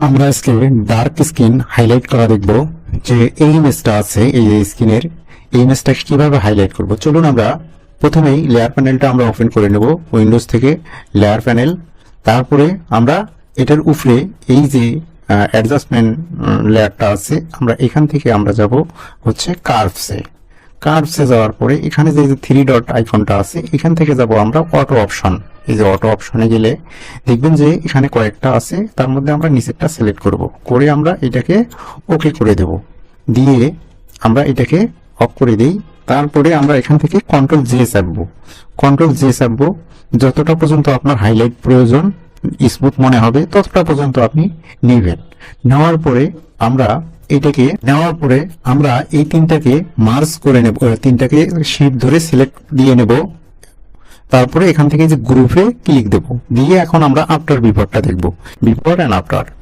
আমরা আজকে dark skin highlight করা দেখব যে এই ইমেজটা আছে এই স্কিনের এই ইমেজটাকে কিভাবে হাইলাইট করব। চলুন আমরা প্রথমেই লেয়ার প্যানেলটা আমরা ওপেন করে নেব উইন্ডোজ থেকে লেয়ার প্যানেল। তারপরে আমরা এটার উপরে এই যে অ্যাডজাস্টমেন্ট লেয়ারটা আছে আমরা এখান থেকে আমরা যাব হচ্ছে কার্ভসে যাওয়ার পরে এখানে যে থ্রি ডট আইকনটা আছে এখান থেকে যাব আমরা অটো অপশন। এই যে অটো অপশনে গেলে দেখবেন যে এখানে কয়েকটা আছে, তার মধ্যে আমরা নিচেরটা সিলেক্ট করে আমরা এটাকে ওকে করে দেব, দিয়ে আমরা এটাকে অফ করে দিই। তারপরে আমরা এখান থেকে কন্ট্রোল জে চাপবো যতটা পর্যন্ত আপনার হাইলাইট প্রয়োজন স্মুথ মনে হবে ততটা পর্যন্ত আপনি নেবেন। নেওয়ার পরে আমরা এই তিনটাকে মার্জ করে নেব, তিনটাকে শিফট ধরে সিলেক্ট দিয়ে নেব। তারপরে এখান থেকে যে গ্রুপে ক্লিক দেব, দিয়ে এখন আমরা আফটার বিফোরটা দেখব, বিফোর এন্ড আফটার।